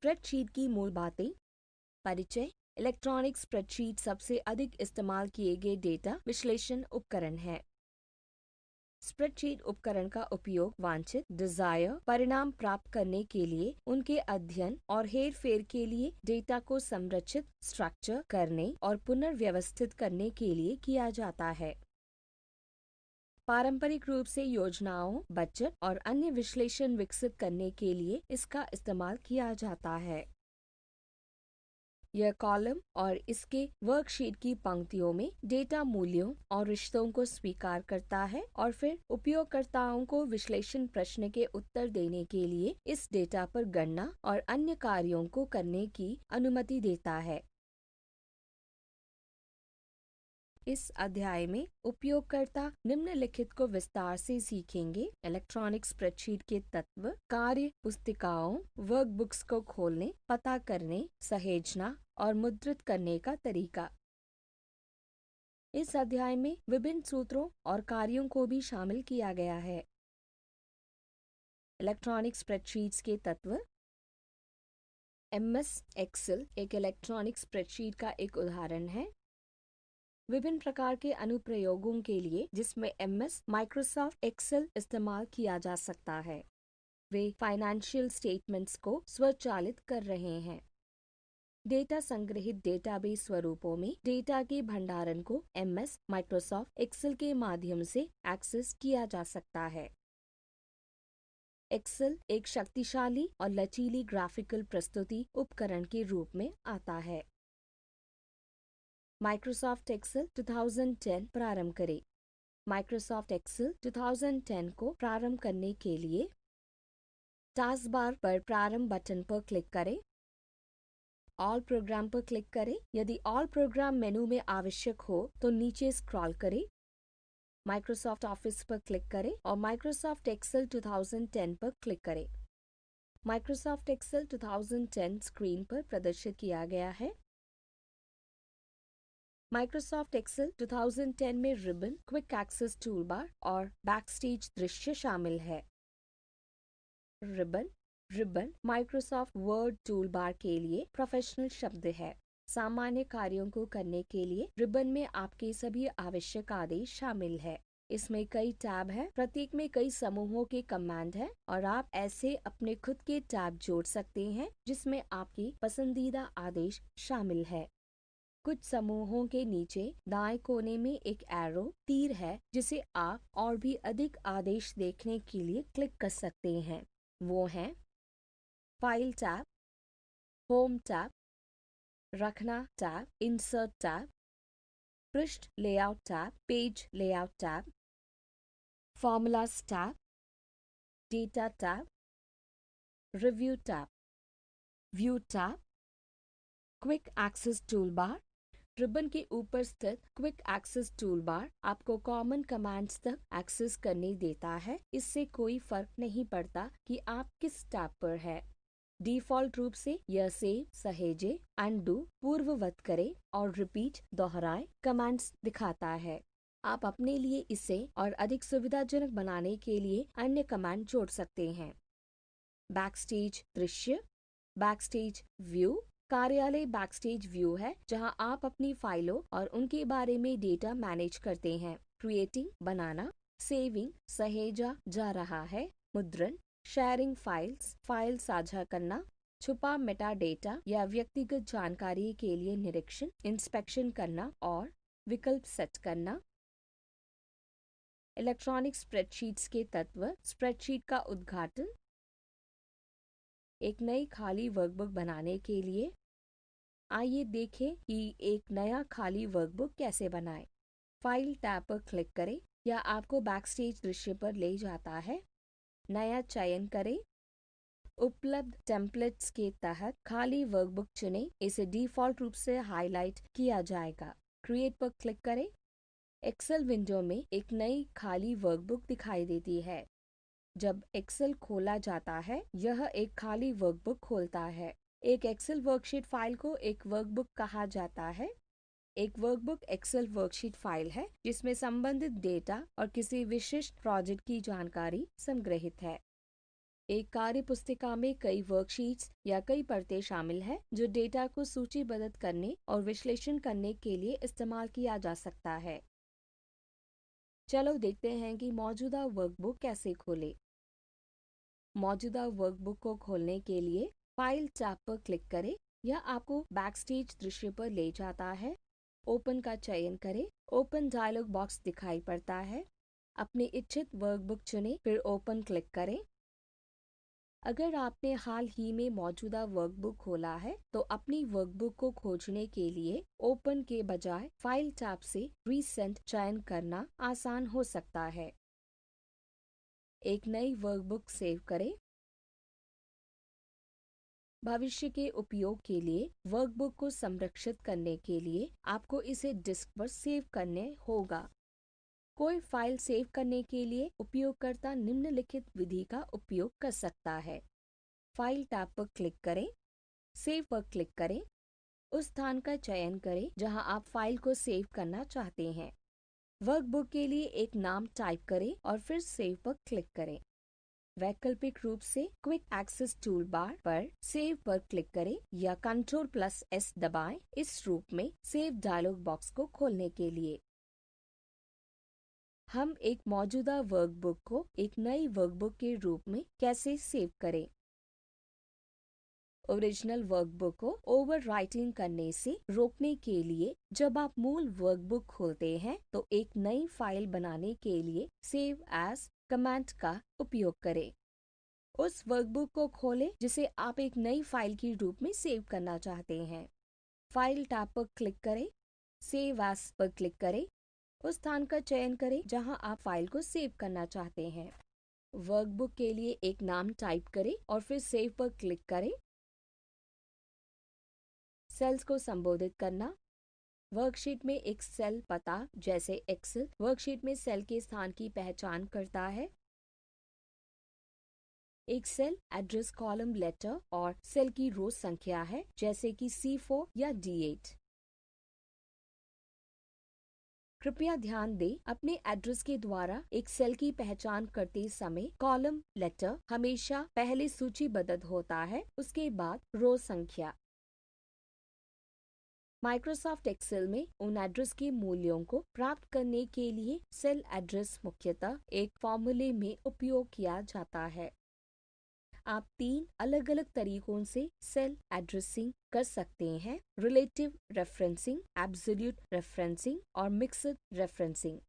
Spreadsheet की मूल बातें। परिचय। इलेक्ट्रॉनिक स्प्रेडशीट सबसे अधिक इस्तेमाल किए गए डेटा विश्लेषण उपकरण है। स्प्रेडशीट उपकरण का उपयोग वांछित डिजायर परिणाम प्राप्त करने के लिए, उनके अध्ययन और हेरफेर के लिए, डेटा को संरचित स्ट्रक्चर करने और पुनर्व्यवस्थित करने के लिए किया जाता है। पारंपरिक रूप से योजनाओं, बजट और अन्य विश्लेषण विकसित करने के लिए इसका इस्तेमाल किया जाता है। यह कॉलम और इसके वर्कशीट की पंक्तियों में डेटा मूल्यों और रिश्तों को स्वीकार करता है और फिर उपयोगकर्ताओं को विश्लेषण प्रश्न के उत्तर देने के लिए इस डेटा पर गणना और अन्य कार्यों को करने की अनुमति देता है। इस अध्याय में उपयोगकर्ता निम्नलिखित को विस्तार से सीखेंगे: इलेक्ट्रॉनिक स्प्रेडशीट के तत्व, कार्य पुस्तिकाओं, वर्कबुक्स को खोलने, पता करने, सहेजना और मुद्रित करने का तरीका। इस अध्याय में विभिन्न सूत्रों और कार्यों को भी शामिल किया गया है। इलेक्ट्रॉनिक स्प्रेडशीट्स के तत्व। MS एक्सेल एक इलेक्ट्रॉनिक स्प्रेडशीट का एक उदाहरण है। विभिन्न प्रकार के अनुप्रयोगों के लिए जिसमें MS माइक्रोसॉफ्ट एक्सेल इस्तेमाल किया जा सकता है, वे फाइनेंशियल स्टेटमेंट्स को स्वचालित कर रहे हैं। डेटा संग्रहित डेटाबेस स्वरूपों में डेटा के भंडारण को MS माइक्रोसॉफ्ट एक्सेल के माध्यम से एक्सेस किया जा सकता है। एक्सेल एक शक्तिशाली और लचीली ग्राफिकल प्रस्तुति उपकरण के रूप में आता है। माइक्रोसॉफ्ट एक्सेल 2010 प्रारंभ करें। माइक्रोसॉफ्ट एक्सेल 2010 को प्रारंभ करने के लिए टास्क बार पर प्रारंभ बटन पर क्लिक करें। ऑल प्रोग्राम पर क्लिक करें। यदि ऑल प्रोग्राम मेनू में आवश्यक हो तो नीचे स्क्रॉल करें। माइक्रोसॉफ्ट ऑफिस पर क्लिक करें और माइक्रोसॉफ्ट एक्सेल 2010 पर क्लिक करें। माइक्रोसॉफ्ट एक्सेल 2010 स्क्रीन पर प्रदर्शित किया गया है। माइक्रोसॉफ्ट एक्सेल 2010 में रिबन, क्विक एक्सेस टूलबार और बैकस्टेज दृश्य शामिल है। रिबन माइक्रोसॉफ्ट वर्ड टूलबार के लिए प्रोफेशनल शब्द है। सामान्य कार्यों को करने के लिए रिबन में आपके सभी आवश्यक आदेश शामिल है। इसमें कई टैब हैं, प्रत्येक में कई समूहों के कमांड हैं और आप ऐसे अपने खुद के टैब जोड़ सकते हैं जिसमें आपकी पसंदीदा आदेश शामिल है। कुछ समूहों के नीचे दाएं कोने में एक एरो तीर है जिसे आप और भी अधिक आदेश देखने के लिए क्लिक कर सकते हैं। वो हैं फाइल टैब, होम टैब, रखना टैब, इंसर्ट टैब, पृष्ठ layout tab, page layout tab, formulas tab, data tab, review tab, view tab, quick access toolbar. Ribbon के ऊपर स्थित क्विक एक्सेस टूलबार आपको कॉमन कमांड्स तक एक्सेस करने देता है। इससे कोई फर्क नहीं पड़ता कि आप किस टैब पर है। डिफ़ॉल्ट रूप से यह सेव, सहेजे, अनडू, पूर्ववत करे और रिपीट दोहराए कमांड्स दिखाता है। आप अपने लिए इसे और अधिक सुविधाजनक बनाने के लिए अन्य कमांड जोड़ सकते हैं। बैकस्टेज दृश्य, बैकस्टेज व्यू। कार्यालय बैकस्टेज व्यू है जहां आप अपनी फाइलों और उनके बारे में डेटा मैनेज करते हैं। क्रिएटिंग बनाना, सेविंग सहेजा जा रहा है, मुद्रण, शेयरिंग फाइल्स फाइल साझा करना, छुपा मेटा डेटा या व्यक्तिगत जानकारी के लिए निरीक्षण इंस्पेक्शन करना और विकल्प सेट करना। इलेक्ट्रॉनिक स्प्रेडशीट्स के तत्व। स्प्रेडशीट का उद्घाटन। एक नई खाली वर्कबुक बनाने के लिए आइए देखें कि एक नया खाली वर्कबुक कैसे बनाएं। फाइल टैब पर क्लिक करें। यह आपको बैकस्टेज दृश्य पर ले जाता है। नया चयन करें। उपलब्ध टेम्पलेट्स के तहत खाली वर्कबुक चुनें। इसे डिफ़ॉल्ट रूप से हाईलाइट किया जाएगा। क्रिएट पर क्लिक करें। एक्सेल विंडो में एक नई खाली वर्कबुक दिखाई देती है। जब एक्सेल खोला जाता है, यह एक खाली वर्कबुक खोलता है। एक एक्सेल वर्कशीट फाइल को एक वर्कबुक कहा जाता है। एक वर्कबुक एक्सेल वर्कशीट फाइल है जिसमें संबंधित डेटा और किसी विशिष्ट प्रोजेक्ट की जानकारी संग्रहित है। एक कार्य पुस्तिका में कई वर्कशीट्स या कई परतें शामिल है जो डेटा को सूचीबद्ध करने और विश्लेषण करने के लिए इस्तेमाल किया जा सकता है। चलो देखते हैं कि मौजूदा वर्कबुक कैसे खोलें। मौजूदा वर्कबुक को खोलने के लिए फाइल टैब पर क्लिक करें। यह आपको बैकस्टेज दृश्य पर ले जाता है। ओपन का चयन करें। ओपन डायलॉग बॉक्स दिखाई पड़ता है। अपनी इच्छित वर्कबुक चुनें, फिर ओपन क्लिक करें। अगर आपने हाल ही में मौजूदा वर्कबुक खोला है तो अपनी वर्कबुक को खोजने के लिए ओपन के बजाय फाइल टैब से रीसेंट चयन करना आसान हो सकता है। एक नई वर्कबुक सेव करें। भविष्य के उपयोग के लिए वर्कबुक को संरक्षित करने के लिए आपको इसे डिस्क पर सेव करने होगा। कोई फाइल सेव करने के लिए उपयोगकर्ता निम्नलिखित विधि का उपयोग कर सकता है। फाइल टैब पर क्लिक करें, सेव पर क्लिक करें, उस स्थान का चयन करें जहां आप फाइल को सेव करना चाहते हैं। वर्कबुक के लिए एक नाम टाइप करें और फिर सेव पर क्लिक करें। वैकल्पिक रूप से क्विक एक्सेस टूल बार पर सेव पर क्लिक करें या Ctrl+S दबाएं इस रूप में सेव डायलॉग बॉक्स को खोलने के लिए। हम एक मौजूदा वर्कबुक को एक नई वर्कबुक के रूप में कैसे सेव करें? ओरिजिनल वर्कबुक को ओवरराइटिंग करने से रोकने के लिए जब आप मूल वर्कबुक खोलते हैं तो एक नई फाइल बनाने के लिए सेव एज कमांड का उपयोग करें। उस वर्कबुक को खोलें जिसे आप एक नई फाइल के रूप में सेव करना चाहते हैं। फाइल टैब पर क्लिक करें, सेव एज पर क्लिक करें, उस स्थान का चयन करें जहां आप फाइल को सेव करना चाहते हैं। वर्कबुक के लिए एक नाम टाइप करें और फिर सेव पर क्लिक करें। सेल्स को संबोधित करना। वर्कशीट में एक सेल पता जैसे एक्सेल वर्कशीट में सेल के स्थान की पहचान करता है। एक सेल एड्रेस कॉलम लेटर और सेल की रो संख्या है जैसे कि C4 या D8। कृपया ध्यान दें, अपने एड्रेस के द्वारा एक सेल की पहचान करते समय कॉलम लेटर हमेशा पहले सूचीबद्ध होता है, उसके बाद रो संख्या। माइक्रोसॉफ्ट एक्सेल में उन एड्रेस के मूल्यों को प्राप्त करने के लिए सेल एड्रेस मुख्यतः एक फॉर्मूले में उपयोग किया जाता है। आप 3 अलग-अलग तरीकों से सेल एड्रेसिंग कर सकते हैं: रिलेटिव रेफरेंसिंग, एब्सोल्यूट रेफरेंसिंग और मिक्स्ड रेफरेंसिंग।